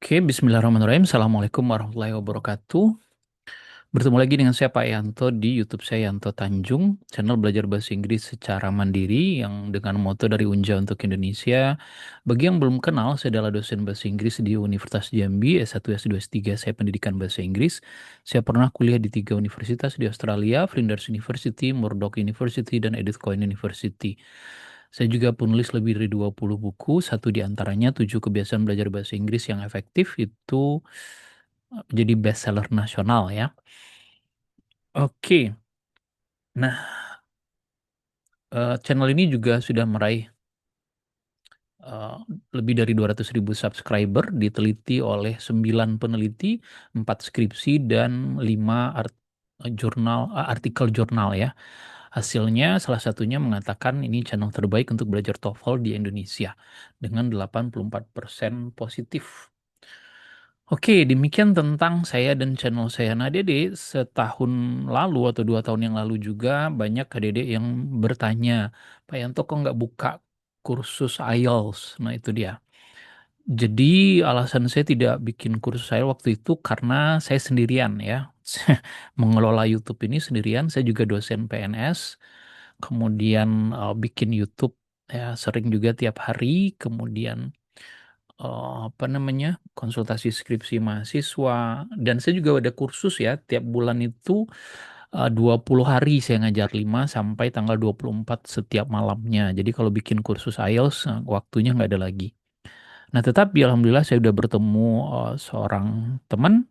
Oke, bismillahirrahmanirrahim. Assalamualaikum warahmatullahi wabarakatuh. Bertemu lagi dengan saya Pak Yanto di YouTube saya Yanto Tanjung, channel belajar bahasa Inggris secara mandiri yang dengan moto dari Unja untuk Indonesia. Bagi yang belum kenal, saya adalah dosen bahasa Inggris di Universitas Jambi, S1, S2, S3, saya pendidikan bahasa Inggris. Saya pernah kuliah di 3 universitas di Australia, Flinders University, Murdoch University, dan Edith Cowan University. Saya juga penulis lebih dari 20 buku, satu di antaranya 7 kebiasaan belajar bahasa Inggris yang efektif, itu jadi bestseller nasional ya. Oke, nah channel ini juga sudah meraih eh, lebih dari 200.000 subscriber, diteliti oleh 9 peneliti, 4 skripsi, dan 5 artikel jurnal ya. Hasilnya salah satunya mengatakan ini channel terbaik untuk belajar TOEFL di Indonesia dengan 84% positif. Oke, demikian tentang saya dan channel saya. Nah, Dede, setahun lalu atau 2 tahun yang lalu juga banyak Dede yang bertanya, Pak Yanto kok nggak buka kursus IELTS? Nah, itu dia. Jadi alasan saya tidak bikin kursus IELTS waktu itu karena saya sendirian ya. Mengelola YouTube ini sendirian, saya juga dosen PNS, kemudian bikin YouTube ya sering juga tiap hari, kemudian apa namanya konsultasi skripsi mahasiswa, dan saya juga ada kursus ya tiap bulan itu 20 hari saya ngajar 5 sampai tanggal 24 setiap malamnya. Jadi kalau bikin kursus IELTS waktunya nggak ada lagi. Nah, tetapi alhamdulillah saya udah bertemu seorang teman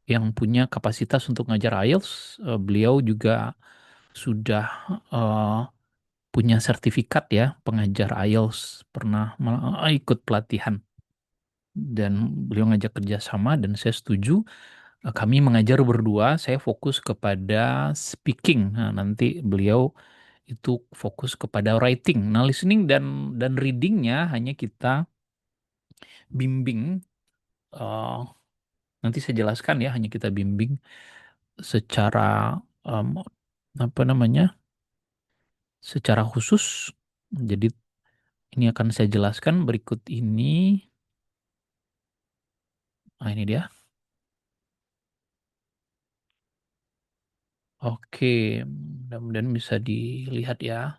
yang punya kapasitas untuk ngajar IELTS. Beliau juga sudah eh, punya sertifikat ya pengajar IELTS, pernah ikut pelatihan, dan beliau ngajak kerjasama dan saya setuju. Kami mengajar berdua, saya fokus kepada speaking. Nah, nanti beliau itu fokus kepada writing. Nah, listening dan readingnya hanya kita bimbing. eh, Nanti saya jelaskan ya, hanya kita bimbing secara em, apa namanya, secara khusus. Jadi ini akan saya jelaskan berikut ini. Nah, ini dia. Oke, mudah-mudahan bisa dilihat ya.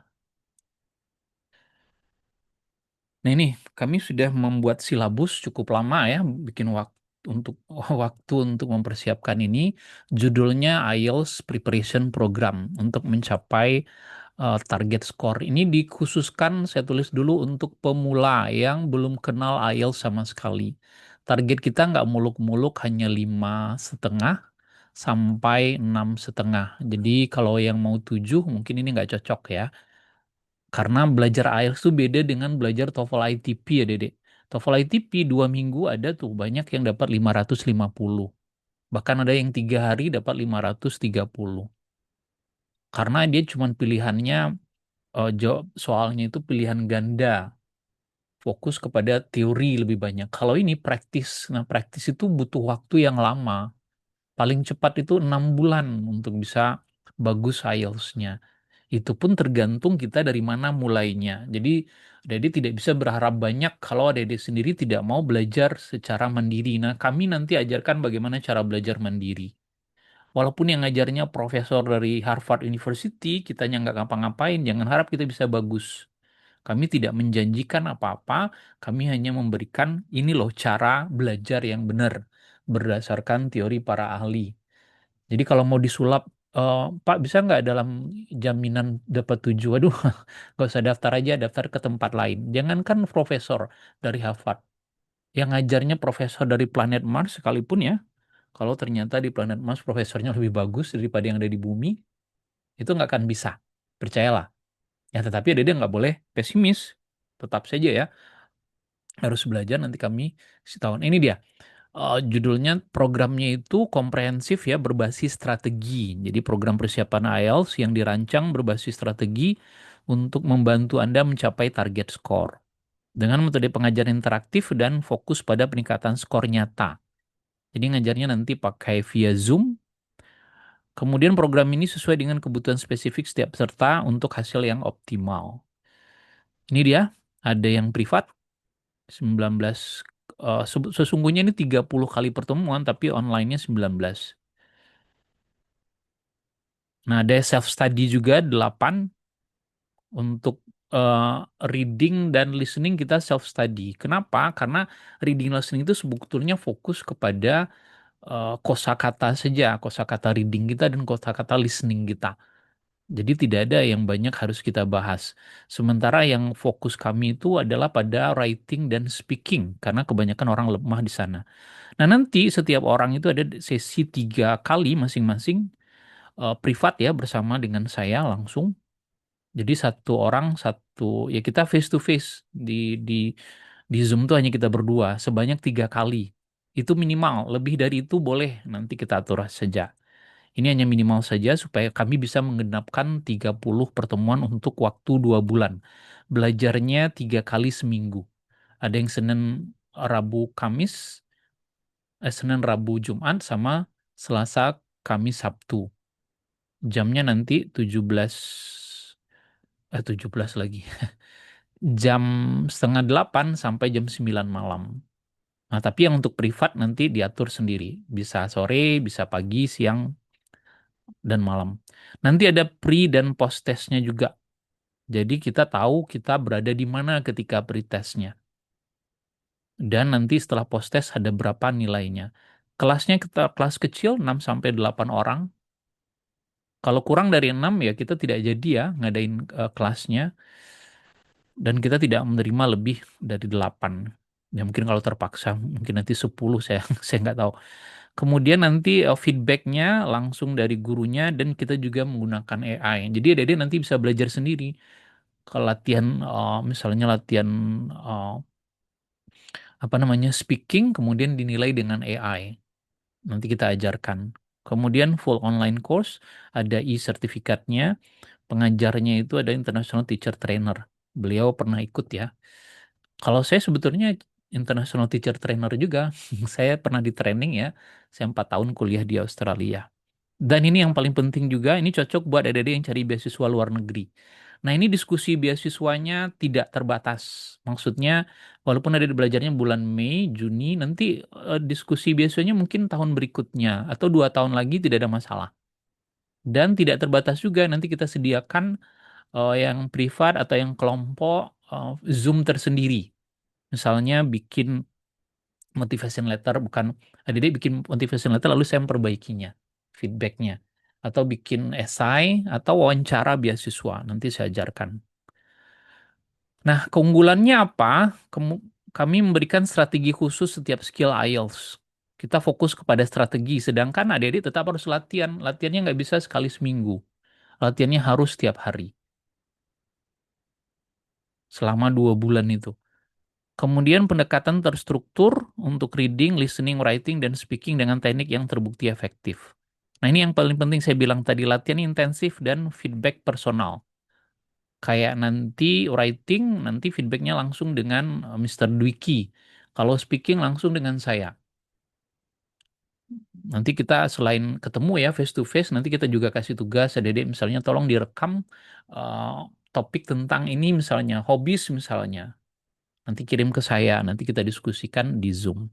Nah, ini kami sudah membuat silabus cukup lama ya, bikin waktu untuk waktu untuk mempersiapkan ini. Judulnya IELTS Preparation Program untuk mencapai target skor. Ini dikhususkan saya tulis dulu untuk pemula yang belum kenal IELTS sama sekali. Target kita nggak muluk-muluk, hanya 5,5 sampai 6,5. Jadi kalau yang mau 7 mungkin ini nggak cocok ya. Karena belajar IELTS itu beda dengan belajar TOEFL ITP ya, Dede. TOEFL ITP 2 minggu ada tuh banyak yang dapat 550. Bahkan ada yang 3 hari dapat 530. Karena dia cuma pilihannya, jawab soalnya itu pilihan ganda. Fokus kepada teori lebih banyak. Kalau ini praktis. Nah, praktis itu butuh waktu yang lama. Paling cepat itu 6 bulan untuk bisa bagus IELTS-nya. Itu pun tergantung kita dari mana mulainya. Jadi, Dede tidak bisa berharap banyak kalau Dede sendiri tidak mau belajar secara mandiri. Nah, kami nanti ajarkan bagaimana cara belajar mandiri. Walaupun yang ngajarnya profesor dari Harvard University, kitanya nggak ngapa-ngapain, jangan harap kita bisa bagus. Kami tidak menjanjikan apa-apa, kami hanya memberikan ini loh cara belajar yang benar berdasarkan teori para ahli. Jadi kalau mau disulap, Pak bisa nggak dalam jaminan dapat 7? Waduh, nggak usah daftar aja, daftar ke tempat lain. Jangankan profesor dari Harvard, yang ngajarnya profesor dari planet Mars sekalipun ya, kalau ternyata di planet Mars profesornya lebih bagus daripada yang ada di bumi, itu nggak akan bisa. Percayalah. Ya, tetapi dia nggak boleh pesimis. Tetap saja ya, harus belajar. Nanti kami setahun. Ini dia. Judulnya programnya itu komprehensif ya, berbasis strategi. Jadi program persiapan IELTS yang dirancang berbasis strategi untuk membantu Anda mencapai target skor. Dengan metode pengajaran interaktif dan fokus pada peningkatan skor nyata. Jadi ngajarnya nanti pakai via Zoom. Kemudian program ini sesuai dengan kebutuhan spesifik setiap peserta untuk hasil yang optimal. Ini dia, ada yang privat, 19 Sesungguhnya ini 30 kali pertemuan, tapi online-nya 19. Nah, ada self study juga 8 untuk eh, reading dan listening kita self study. Kenapa? Karena reading listening itu sebetulnya fokus kepada kosakata saja, kosakata reading kita dan kosakata listening kita. Jadi tidak ada yang banyak harus kita bahas. Sementara yang fokus kami itu adalah pada writing dan speaking, karena kebanyakan orang lemah di sana. Nah, nanti setiap orang itu ada sesi 3 kali masing-masing, privat ya, bersama dengan saya langsung. Jadi satu orang satu, ya kita face to face di Zoom tuh hanya kita berdua sebanyak 3 kali. Itu minimal, lebih dari itu boleh nanti kita atur saja. Ini hanya minimal saja supaya kami bisa menggenapkan 30 pertemuan untuk waktu 2 bulan. Belajarnya 3 kali seminggu. Ada yang Senin, Rabu, Kamis, Senin, Rabu, Jumat, sama Selasa, Kamis, Sabtu. Jamnya nanti 17, 17 lagi. Jam setengah 8 sampai jam 9 malam. Nah, tapi yang untuk privat nanti diatur sendiri. Bisa sore, bisa pagi, siang, dan malam. Nanti ada pre dan post testnya juga. Jadi kita tahu kita berada di mana ketika pre-testnya. Dan nanti setelah post test ada berapa nilainya. Kelasnya kita kelas kecil 6 sampai 8 orang. Kalau kurang dari 6 ya kita tidak jadi ya ngadain kelasnya, dan kita tidak menerima lebih dari 8. Ya mungkin kalau terpaksa mungkin nanti 10, saya saya nggak tahu. Kemudian nanti feedbacknya langsung dari gurunya, dan kita juga menggunakan AI. Jadi adik-adik nanti bisa belajar sendiri. Kalau latihan, misalnya latihan eh, apa namanya speaking, kemudian dinilai dengan AI. Nanti kita ajarkan. Kemudian full online course, ada e-sertifikatnya. Pengajarnya itu ada International Teacher Trainer. Beliau pernah ikut ya. Kalau saya sebetulnya International Teacher Trainer juga. Saya pernah di training ya. Saya 4 tahun kuliah di Australia. Dan ini yang paling penting juga, ini cocok buat adik-adik yang cari beasiswa luar negeri. Nah, ini diskusi beasiswanya tidak terbatas. Maksudnya, walaupun ada belajarnya bulan Mei, Juni, nanti diskusi beasiswanya mungkin tahun berikutnya atau 2 tahun lagi tidak ada masalah. Dan tidak terbatas juga, nanti kita sediakan yang privat atau yang kelompok Zoom tersendiri. Misalnya bikin motivation letter, bukan adik-adik bikin motivation letter lalu saya memperbaikinya feedbacknya, atau bikin esai atau wawancara beasiswa, nanti saya ajarkan. Nah, keunggulannya apa? Kami memberikan strategi khusus setiap skill IELTS. Kita fokus kepada strategi, sedangkan adik-adik tetap harus latihan. Latihannya nggak bisa sekali seminggu, latihannya harus setiap hari selama 2 bulan itu. Kemudian pendekatan terstruktur untuk reading, listening, writing, dan speaking dengan teknik yang terbukti efektif. Nah, ini yang paling penting saya bilang tadi, latihan intensif dan feedback personal. Kayak nanti writing, nanti feedbacknya langsung dengan Mr. Dwiki. Kalau speaking langsung dengan saya. Nanti kita selain ketemu ya face to face, nanti kita juga kasih tugas adik-adik, misalnya tolong direkam eh, topik tentang ini, misalnya hobbies misalnya. Nanti kirim ke saya, nanti kita diskusikan di Zoom.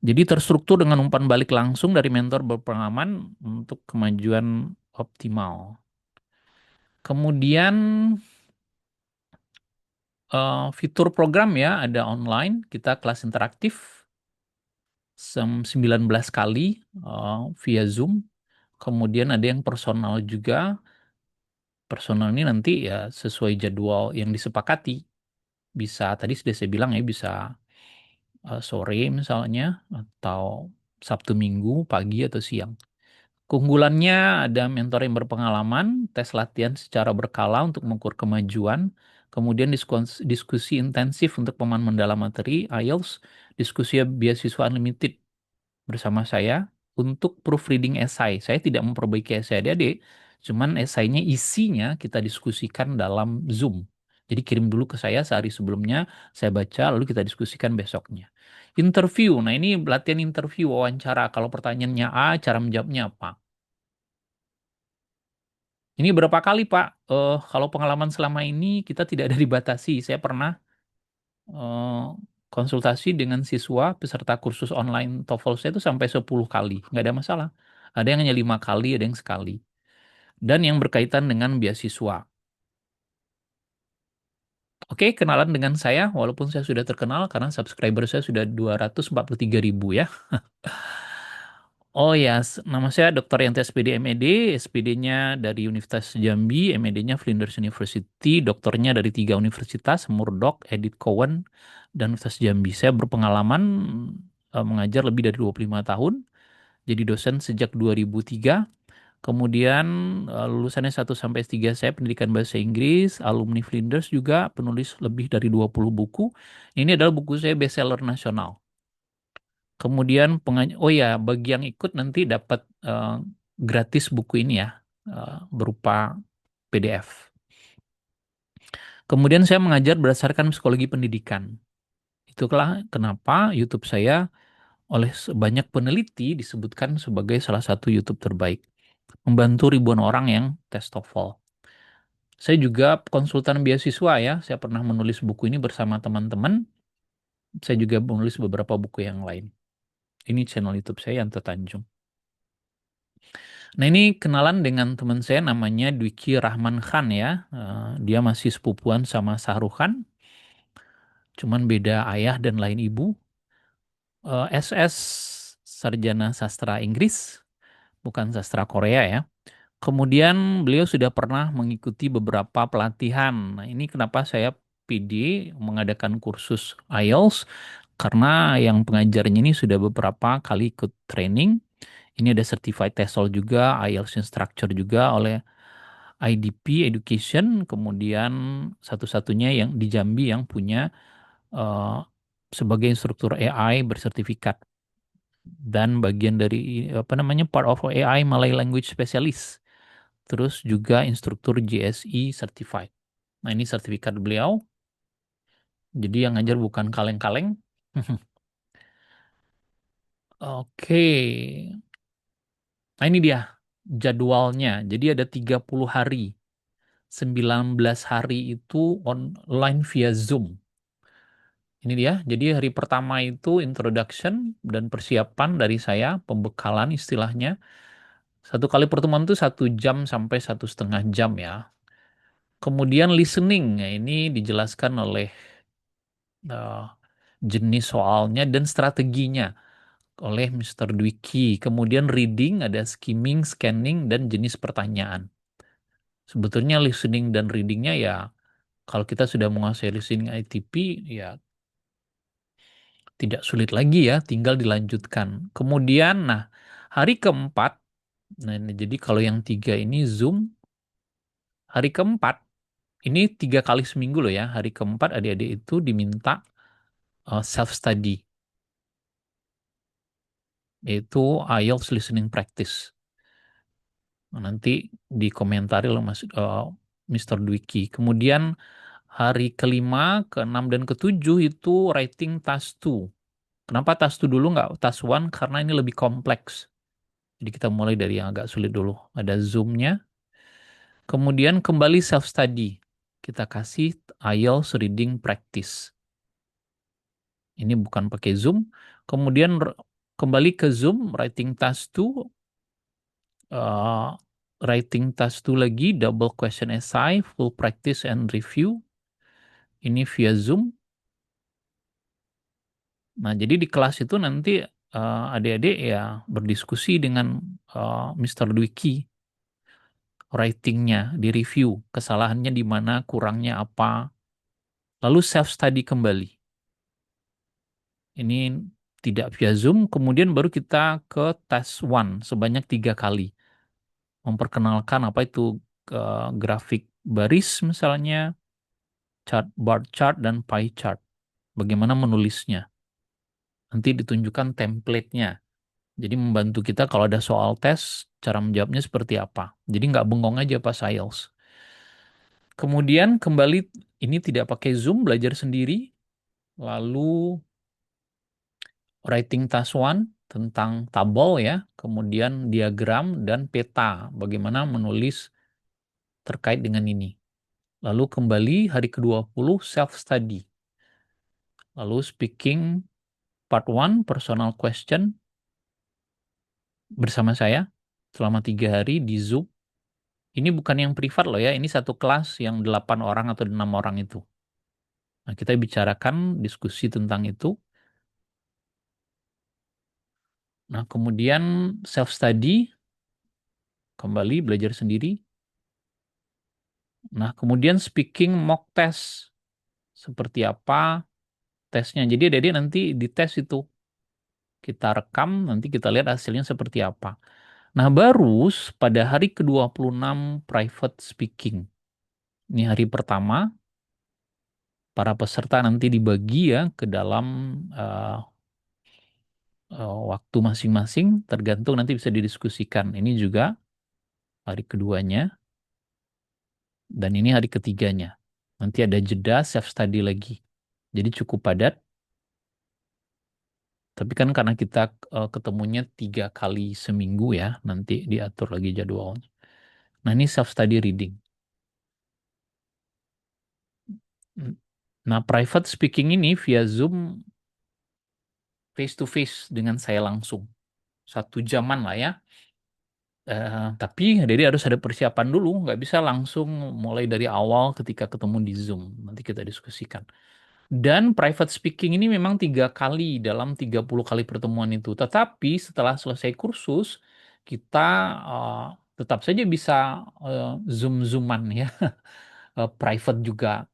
Jadi terstruktur dengan umpan balik langsung dari mentor berpengalaman untuk kemajuan optimal. Kemudian fitur program ya, ada online, kita kelas interaktif 19 kali via Zoom. Kemudian ada yang personal juga. Personal ini nanti ya sesuai jadwal yang disepakati. Bisa, tadi sudah saya bilang ya, bisa sore misalnya, atau Sabtu Minggu, pagi atau siang. Keunggulannya ada mentor yang berpengalaman, tes latihan secara berkala untuk mengukur kemajuan, kemudian diskusi intensif untuk pemahaman mendalam materi IELTS, diskusi beasiswa unlimited bersama saya untuk proofreading esai. Saya tidak memperbaiki esai adik-adik, cuman esainya isinya kita diskusikan dalam Zoom. Jadi kirim dulu ke saya sehari sebelumnya, saya baca, lalu kita diskusikan besoknya. Interview, nah ini latihan interview, wawancara. Kalau pertanyaannya A, cara menjawabnya apa? Ini berapa kali, Pak? Kalau pengalaman selama ini kita tidak ada dibatasi. Saya pernah konsultasi dengan siswa peserta kursus online TOEFL saya itu sampai 10 kali, nggak ada masalah. Ada yang hanya 5 kali, ada yang sekali. Dan yang berkaitan dengan beasiswa. Oke, kenalan dengan saya, walaupun saya sudah terkenal karena subscriber saya sudah 243.000 ya. Oh ya, nama saya Dr. Yanti SPD MED, SPD-nya dari Universitas Jambi, MED-nya Flinders University, doktornya dari 3 universitas, Murdoch, Edith Cowan, dan Universitas Jambi. Saya berpengalaman mengajar lebih dari 25 tahun, jadi dosen sejak 2003. Kemudian lulusannya 1 sampai 3 saya pendidikan bahasa Inggris, alumni Flinders juga, penulis lebih dari 20 buku. Ini adalah buku saya bestseller nasional. Kemudian oh ya, bagi yang ikut nanti dapat gratis buku ini ya, berupa PDF. Kemudian saya mengajar berdasarkan psikologi pendidikan. Itulah kenapa YouTube saya oleh banyak peneliti disebutkan sebagai salah satu YouTube terbaik. Membantu ribuan orang yang tes TOEFL. Saya juga konsultan beasiswa ya. Saya pernah menulis buku ini bersama teman-teman. Saya juga menulis beberapa buku yang lain. Ini channel YouTube saya Yanto Tanjung. Nah ini kenalan dengan teman saya namanya Dwiki Rahman Khan ya. Dia masih sepupuan sama Sahrukh Khan. Cuman beda ayah dan lain ibu. SS Sarjana Sastra Inggris, bukan sastra Korea ya. Kemudian beliau sudah pernah mengikuti beberapa pelatihan. Nah, ini kenapa saya PD mengadakan kursus IELTS karena yang pengajarnya ini sudah beberapa kali ikut training. Ini ada certified TESOL juga, IELTS instructor juga oleh IDP Education. Kemudian satu-satunya yang di Jambi yang punya eh, sebagai instruktur AI bersertifikat dan bagian dari apa namanya part of AI Malay Language Specialist. Terus juga instruktur GSE Certified. Nah, ini sertifikat beliau. Jadi yang ngajar bukan kaleng-kaleng. Oke. Nah, ini dia jadwalnya. Jadi ada 30 hari. 19 hari itu online via Zoom. Ini dia. Jadi hari pertama itu introduction dan persiapan dari saya, pembekalan istilahnya. Satu kali pertemuan itu 1 jam sampai 1,5 jam ya. Kemudian listening, ya ini dijelaskan oleh eh, jenis soalnya dan strateginya oleh Mr. Dwiki. Kemudian reading, ada skimming, scanning, dan jenis pertanyaan. Sebetulnya listening dan readingnya ya, kalau kita sudah menguasai listening ITP, ya tidak sulit lagi ya, tinggal dilanjutkan. Kemudian, nah, hari keempat, nah ini, jadi kalau yang 3 ini Zoom, hari keempat, ini 3 kali seminggu loh ya, hari keempat adik-adik itu diminta self-study, yaitu IELTS Listening Practice. Nah, nanti dikomentari oleh Mr. Dwiki. Kemudian hari kelima, keenam, dan ketujuh itu writing task 2. Kenapa task 2 dulu nggak task 1? Karena ini lebih kompleks. Jadi kita mulai dari yang agak sulit dulu. Ada Zoom-nya. Kemudian kembali self-study. Kita kasih IELTS Reading Practice. Ini bukan pakai Zoom. Kemudian kembali ke Zoom, writing task 2. uh, Writing task 2 lagi, double question essay, full practice and review. Ini via Zoom. Nah, jadi di kelas itu nanti adik-adik ya berdiskusi dengan Mr. Dwiki, writingnya, di review, kesalahannya di mana, kurangnya apa, lalu self-study kembali. Ini tidak via Zoom, kemudian baru kita ke task 1 sebanyak 3 kali. Memperkenalkan apa itu grafik baris misalnya, chart, bar chart, dan pie chart. Bagaimana menulisnya. Nanti ditunjukkan template-nya. Jadi membantu kita kalau ada soal tes, cara menjawabnya seperti apa. Jadi nggak bengong aja pas IELTS. Kemudian kembali, ini tidak pakai Zoom, belajar sendiri. Lalu writing task 1 tentang tabel ya. Kemudian diagram dan peta. Bagaimana menulis terkait dengan ini. Lalu kembali hari ke-20 self-study. Lalu speaking part one, personal question bersama saya selama 3 hari di Zoom. Ini bukan yang privat loh ya, ini satu kelas yang 8 orang atau 6 orang itu. Nah, kita bicarakan diskusi tentang itu. Nah, kemudian self study, kembali belajar sendiri. Nah, kemudian speaking mock test, seperti apa tesnya. Jadi adik nanti di tes itu kita rekam, nanti kita lihat hasilnya seperti apa. Nah, baru pada hari ke-26 private speaking. Ini hari pertama, para peserta nanti dibagi ya ke dalam eh, waktu masing-masing, tergantung nanti bisa didiskusikan. Ini juga hari keduanya, dan ini hari ketiganya. Nanti ada jeda self study lagi. Jadi cukup padat, tapi kan karena kita ketemunya 3 kali seminggu ya, nanti diatur lagi jadwalnya. Nah, ini self study reading. Nah, private speaking ini via Zoom face to face dengan saya langsung. 1 jaman lah ya. Tapi jadi harus ada persiapan dulu, nggak bisa langsung mulai dari awal ketika ketemu di Zoom. Nanti kita diskusikan. Dan private speaking ini memang 3 kali dalam 30 kali pertemuan itu. Tetapi setelah selesai kursus, kita eh, tetap saja bisa Zoom-Zooman ya, private juga,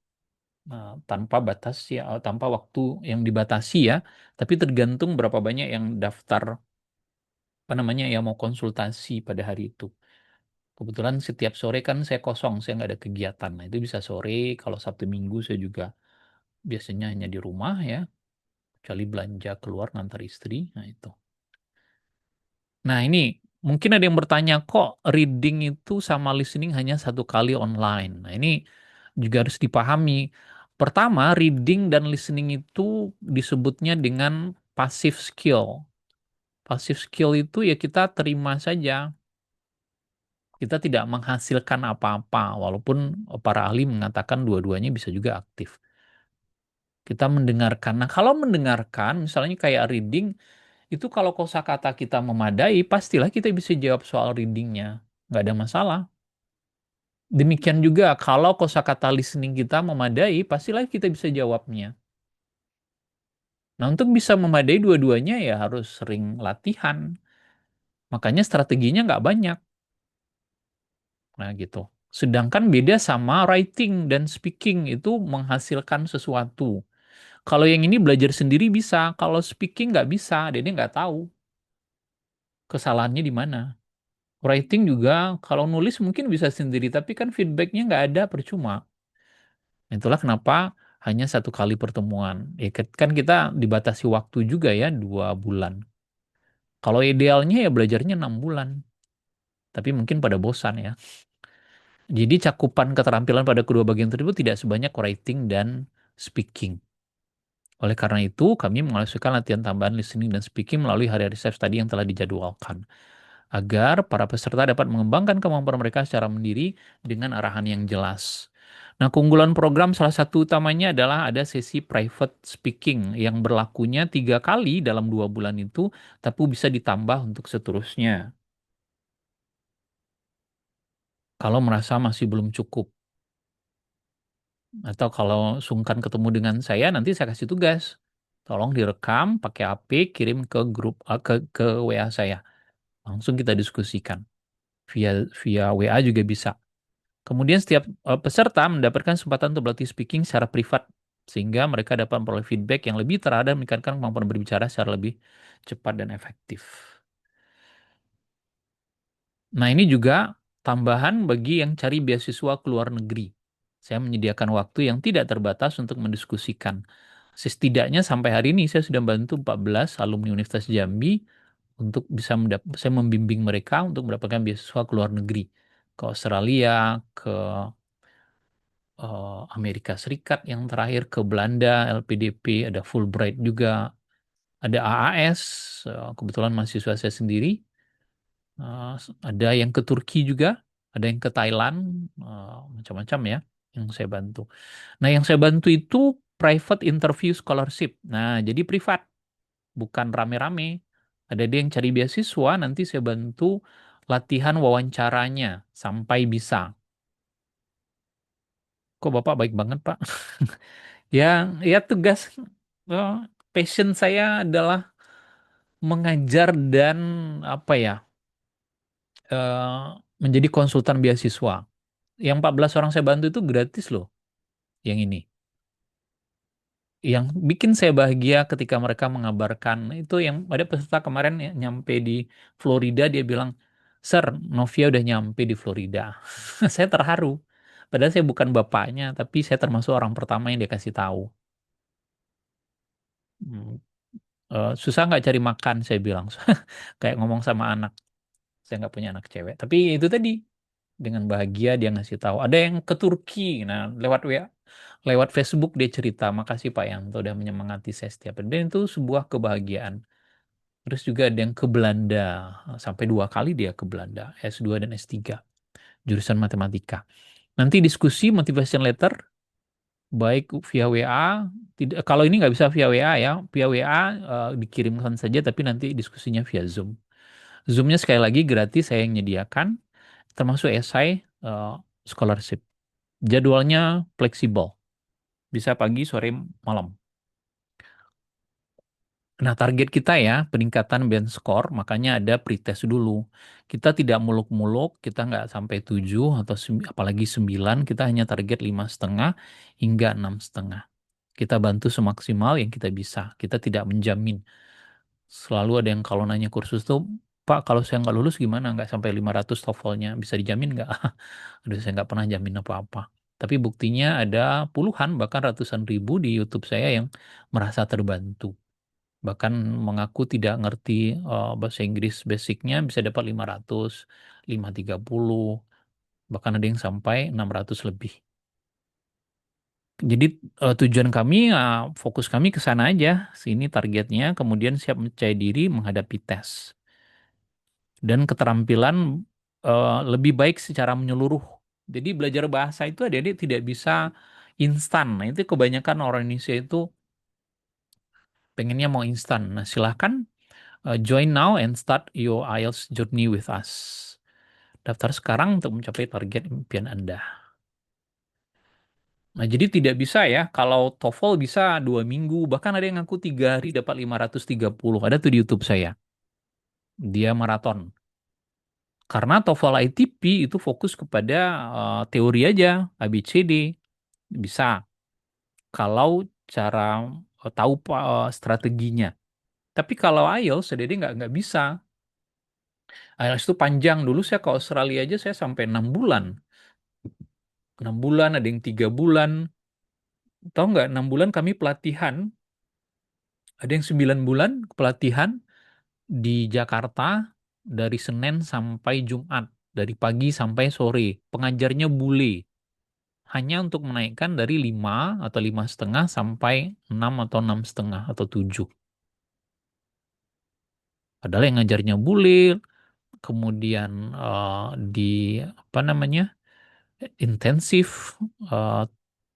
tanpa batas ya, tanpa waktu yang dibatasi ya. Tapi tergantung berapa banyak yang daftar, apa namanya, yang mau konsultasi pada hari itu. Kebetulan setiap sore kan saya kosong, saya nggak ada kegiatan. Nah, itu bisa sore, kalau Sabtu Minggu saya juga biasanya hanya di rumah ya, kecuali belanja keluar ngantar istri. Nah, itu. Nah, ini mungkin ada yang bertanya, kok reading itu sama listening hanya 1 kali online? Nah, ini juga harus dipahami. Pertama, reading dan listening itu disebutnya dengan passive skill. Passive skill itu ya kita terima saja. Kita tidak menghasilkan apa-apa, walaupun para ahli mengatakan dua-duanya bisa juga aktif. Kita mendengarkan. Nah, kalau mendengarkan, misalnya kayak reading, itu kalau kosakata kita memadai, pastilah kita bisa jawab soal readingnya. Nggak ada masalah. Demikian juga kalau kosakata listening kita memadai, pastilah kita bisa jawabnya. Nah, untuk bisa memadai dua-duanya ya harus sering latihan. Makanya strateginya nggak banyak. Nah, gitu. Sedangkan beda sama writing dan speaking, itu menghasilkan sesuatu. Kalau yang ini belajar sendiri bisa, kalau speaking nggak bisa, dia nggak tahu kesalahannya di mana. Writing juga, kalau nulis mungkin bisa sendiri, tapi kan feedbacknya nggak ada, percuma. Itulah kenapa hanya 1 kali pertemuan. Ya, kan kita dibatasi waktu juga ya, 2 bulan. Kalau idealnya ya belajarnya 6 bulan, tapi mungkin pada bosan ya. Jadi cakupan keterampilan pada kedua bagian tersebut tidak sebanyak writing dan speaking. Oleh karena itu, kami mengalokasikan latihan tambahan listening dan speaking melalui hari-hari self study yang telah dijadwalkan, agar para peserta dapat mengembangkan kemampuan mereka secara mandiri dengan arahan yang jelas. Nah, keunggulan program salah satu utamanya adalah ada sesi private speaking yang berlakunya 3 kali dalam 2 bulan itu, tapi bisa ditambah untuk seterusnya. Kalau merasa masih belum cukup, atau kalau sungkan ketemu dengan saya, nanti saya kasih tugas. Tolong direkam pakai HP, kirim ke grup, ke WA saya. Langsung kita diskusikan. Via via WA juga bisa. Kemudian setiap peserta mendapatkan kesempatan untuk berlatih speaking secara privat, sehingga mereka dapat memperoleh feedback yang lebih terhadap meningkatkan kemampuan berbicara secara lebih cepat dan efektif. Nah, ini juga tambahan bagi yang cari beasiswa ke luar negeri. Saya menyediakan waktu yang tidak terbatas untuk mendiskusikan. Setidaknya sampai hari ini saya sudah bantu 14 alumni Universitas Jambi untuk bisa saya membimbing mereka untuk mendapatkan beasiswa ke luar negeri, ke Australia, ke Amerika Serikat, yang terakhir ke Belanda, LPDP, ada Fulbright juga, ada AAS, kebetulan mahasiswa saya sendiri, eh, ada yang ke Turki juga, ada yang ke Thailand, macam-macam ya yang saya bantu. Nah, yang saya bantu itu private interview scholarship. Nah, jadi privat, bukan rame-rame. Ada dia yang cari beasiswa, nanti saya bantu latihan wawancaranya sampai bisa. Kok Bapak baik banget, Pak? Ya, ya tugas, eh, passion saya adalah mengajar dan apa ya, eh, menjadi konsultan beasiswa. Yang 14 orang saya bantu itu gratis loh, yang ini. Yang bikin saya bahagia ketika mereka mengabarkan itu, yang ada peserta kemarin yang nyampe di Florida, dia bilang, Sir, Novia udah nyampe di Florida. Saya terharu. Padahal saya bukan bapaknya, tapi saya termasuk orang pertama yang dia kasih tahu. Hmm, susah nggak cari makan, saya bilang. Kayak ngomong sama anak. Saya nggak punya anak cewek. Tapi itu tadi, dengan bahagia dia ngasih tahu. Ada yang ke Turki, nah lewat WA, lewat Facebook dia cerita, makasih Pak Yanto udah menyemangati saya setiap hari. Dan itu sebuah kebahagiaan. Terus juga ada yang ke Belanda, sampai 2 kali dia ke Belanda, S2 dan S3, jurusan matematika. Nanti diskusi motivation letter, baik via WA, tidak, kalau ini nggak bisa via WA ya, via WA dikirimkan saja, tapi nanti diskusinya via Zoom. Zoomnya sekali lagi gratis, saya yang nyediakan, termasuk esai, eh, scholarship. Jadwalnya fleksibel, bisa pagi, sore, malam. Nah, target kita ya, peningkatan band score, makanya ada pretest dulu. Kita tidak muluk-muluk, kita nggak sampai 7 atau apalagi 9, kita hanya target 5,5 hingga 6,5. Kita bantu semaksimal yang kita bisa. Kita tidak menjamin. Selalu ada yang kalau nanya kursus tuh, Pak, kalau saya nggak lulus gimana? Nggak sampai 500 TOEFL-nya, bisa dijamin nggak? Aduh, saya nggak pernah jamin apa-apa. Tapi buktinya ada puluhan, bahkan ratusan ribu di YouTube saya yang merasa terbantu. Bahkan mengaku tidak ngerti bahasa Inggris basicnya bisa dapat 500, 530, bahkan ada yang sampai 600 lebih. Jadi tujuan kami, fokus kami ke sana aja. Sini targetnya, kemudian siap percaya diri menghadapi tes. Dan keterampilan lebih baik secara menyeluruh. Jadi belajar bahasa itu adik-adik tidak bisa instan. Nah, itu kebanyakan orang Indonesia itu pengennya mau instan. Nah, silahkan join now and start your IELTS journey with us. Daftar sekarang untuk mencapai target impian Anda. Nah, jadi tidak bisa ya. Kalau TOEFL bisa 2 minggu, bahkan ada yang ngaku 3 hari dapat 530. Ada tuh di YouTube saya. Dia maraton. Karena TOEFL ITP itu fokus kepada teori aja, ABCD. Bisa. Kalau cara tahu strateginya. Tapi kalau IELTS, jadi nggak bisa. IELTS itu panjang. Dulu saya ke Australia aja saya sampai 6 bulan. 6 bulan, ada yang 3 bulan. Tahu nggak, 6 bulan kami pelatihan. Ada yang 9 bulan pelatihan di Jakarta dari Senin sampai Jumat. Dari pagi sampai sore. Pengajarnya bule. Hanya untuk menaikkan dari 5 atau 5,5 sampai 6 atau 6,5 atau 7. Padahal yang ngajarnya bule, kemudian di apa namanya, intensif, eh,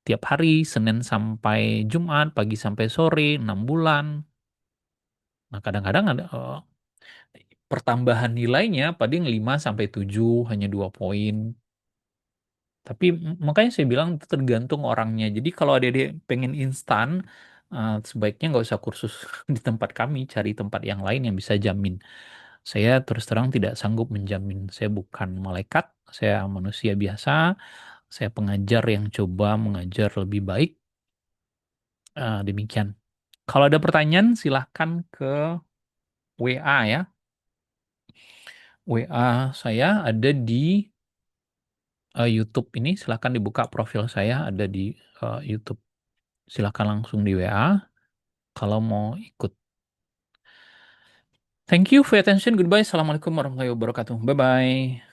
tiap hari Senin sampai Jumat, pagi sampai sore, 6 bulan. Nah, kadang-kadang ada pertambahan nilainya paling 5 sampai 7, hanya 2 poin. Tapi makanya saya bilang itu tergantung orangnya. Jadi kalau ada dia pengen instan, sebaiknya nggak usah kursus di tempat kami, cari tempat yang lain yang bisa jamin. Saya terus terang tidak sanggup menjamin. Saya bukan malaikat, saya manusia biasa, saya pengajar yang coba mengajar lebih baik. Demikian. Kalau ada pertanyaan, silahkan ke WA ya. WA saya ada di YouTube ini. Silahkan dibuka profil saya, ada di YouTube. Silahkan langsung di WA kalau mau ikut. Thank you for your attention. Goodbye. Assalamualaikum warahmatullahi wabarakatuh. Bye-bye.